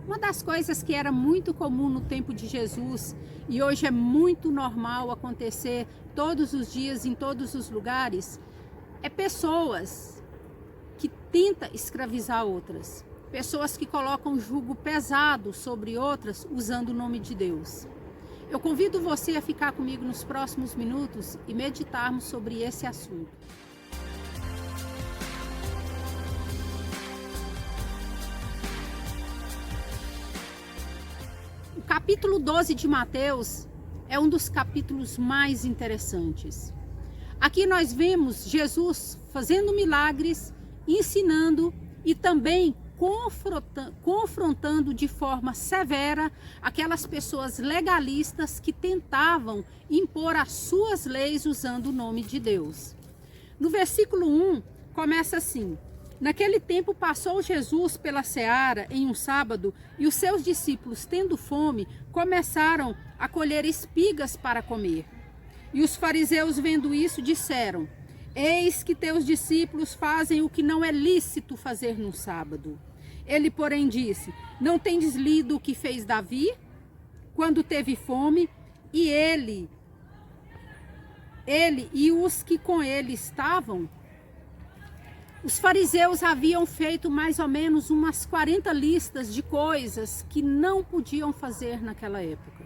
Uma das coisas que era muito comum no tempo de Jesus e hoje é muito normal acontecer todos os dias em todos os lugares, é pessoas que tentam escravizar outras. Pessoas que colocam jugo pesado sobre outras usando o nome de Deus. Eu convido você a ficar comigo nos próximos minutos e meditarmos sobre esse assunto. O capítulo 12 de Mateus é um dos capítulos mais interessantes. Aqui nós vemos Jesus fazendo milagres, ensinando e também confrontando de forma severa aquelas pessoas legalistas que tentavam impor as suas leis usando o nome de Deus. No versículo 1 começa assim: naquele tempo passou Jesus pela seara em um sábado e os seus discípulos, tendo fome, começaram a colher espigas para comer. E os fariseus, vendo isso, disseram: eis que teus discípulos fazem o que não é lícito fazer no sábado. Ele, porém, disse: não tendes lido o que fez Davi, quando teve fome, e ele e os que com ele estavam? Os fariseus haviam feito mais ou menos umas 40 listas de coisas que não podiam fazer naquela época.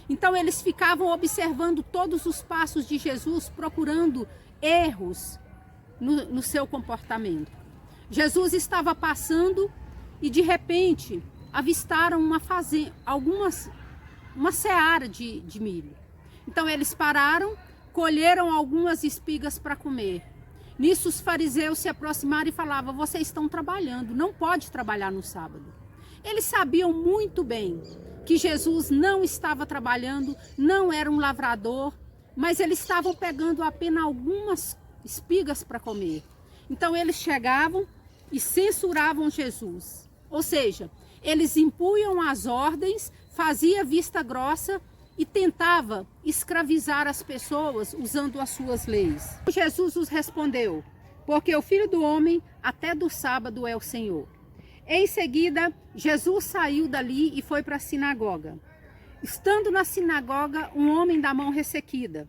Então eles ficavam observando todos os passos de Jesus, procurando erros no seu comportamento. Jesus estava passando e de repente avistaram uma seara de milho. Então eles pararam, colheram algumas espigas para comer. Nisso os fariseus se aproximaram e falavam: vocês estão trabalhando, não pode trabalhar no sábado. Eles sabiam muito bem que Jesus não estava trabalhando, não era um lavrador, mas eles estavam pegando apenas algumas espigas para comer. Então eles chegavam e censuravam Jesus. Ou seja, eles impunham as ordens, fazia vista grossa e tentava escravizar as pessoas usando as suas leis. Jesus os respondeu: porque o Filho do Homem até do sábado é o Senhor. Em seguida, Jesus saiu dali e foi para a sinagoga. Estando na sinagoga, um homem da mão ressequida.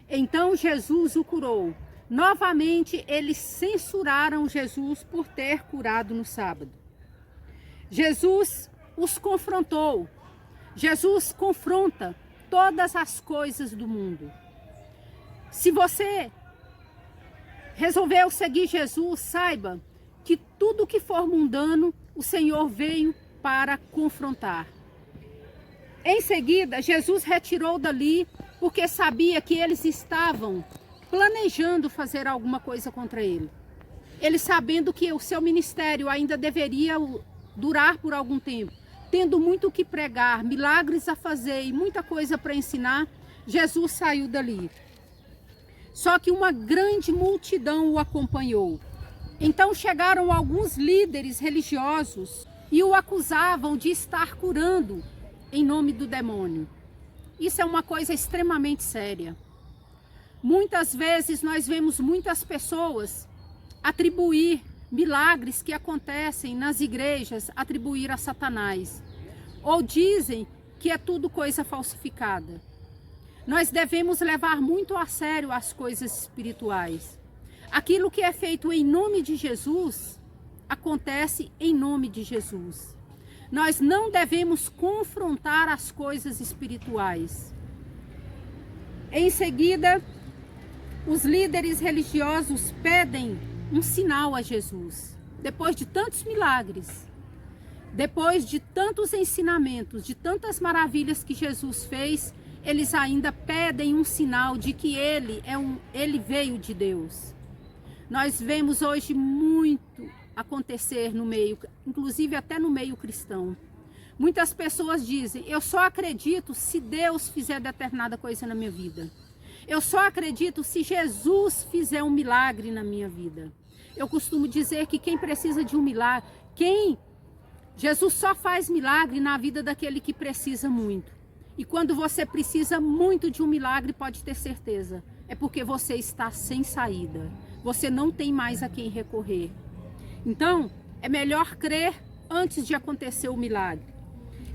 Então Jesus o curou. Novamente, eles censuraram Jesus por ter curado no sábado. Jesus os confrontou. Jesus confronta todas as coisas do mundo. Se você resolveu seguir Jesus, saiba que tudo que for mundano, o Senhor veio para confrontar. Em seguida, Jesus retirou dali porque sabia que eles estavam planejando fazer alguma coisa contra ele. Ele, sabendo que o seu ministério ainda deveria durar por algum tempo, tendo muito o que pregar, milagres a fazer e muita coisa para ensinar, Jesus saiu dali. Só que uma grande multidão o acompanhou. Então chegaram alguns líderes religiosos e o acusavam de estar curando em nome do demônio. Isso é uma coisa extremamente séria. Muitas vezes nós vemos muitas pessoas atribuir milagres que acontecem nas igrejas, atribuir a Satanás. Ou dizem que é tudo coisa falsificada. Nós devemos levar muito a sério as coisas espirituais. Aquilo que é feito em nome de Jesus, acontece em nome de Jesus. Nós não devemos confrontar as coisas espirituais. Em seguida, os líderes religiosos pedem um sinal a Jesus. Depois de tantos milagres, depois de tantos ensinamentos, de tantas maravilhas que Jesus fez, eles ainda pedem um sinal de que ele veio de Deus. Nós vemos hoje muito acontecer no meio, inclusive até no meio cristão. Muitas pessoas dizem: eu só acredito se Deus fizer determinada coisa na minha vida. Eu só acredito se Jesus fizer um milagre na minha vida. Eu costumo dizer que quem precisa de um milagre, Jesus só faz milagre na vida daquele que precisa muito. E quando você precisa muito de um milagre, pode ter certeza, é porque você está sem saída. Você não tem mais a quem recorrer. Então, é melhor crer antes de acontecer o milagre.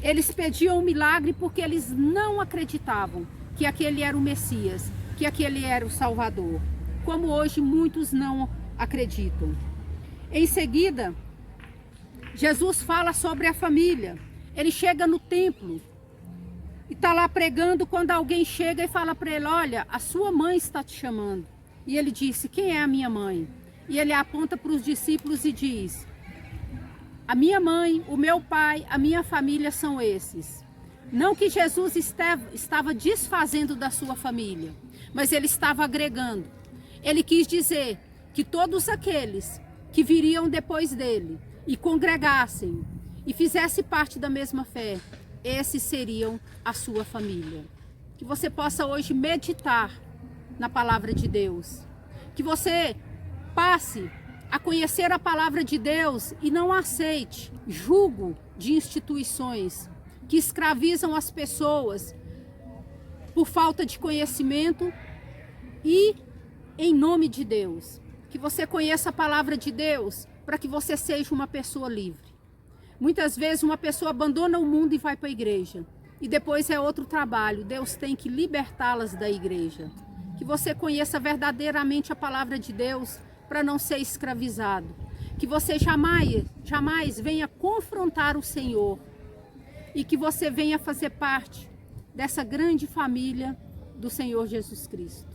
Eles pediam o milagre porque eles não acreditavam que aquele era o Messias, que aquele era o Salvador, como hoje muitos não acreditam. Em seguida, Jesus fala sobre a família. Ele chega no templo e está lá pregando, quando alguém chega e fala para ele: olha, a sua mãe está te chamando. E ele disse: quem é a minha mãe? E ele aponta para os discípulos e diz: a minha mãe, o meu pai, a minha família são esses. Não que Jesus estava desfazendo da sua família, mas ele estava agregando. Ele quis dizer que todos aqueles que viriam depois dele e congregassem e fizessem parte da mesma fé, esses seriam a sua família. Que você possa hoje meditar na palavra de Deus. Que você passe a conhecer a palavra de Deus e não aceite jugo de instituições que escravizam as pessoas por falta de conhecimento e em nome de Deus. Que você conheça a palavra de Deus para que você seja uma pessoa livre. Muitas vezes uma pessoa abandona o mundo e vai para a igreja. E depois é outro trabalho. Deus tem que libertá-las da igreja. Que você conheça verdadeiramente a palavra de Deus para não ser escravizado. Que você jamais venha confrontar o Senhor. E que você venha fazer parte dessa grande família do Senhor Jesus Cristo.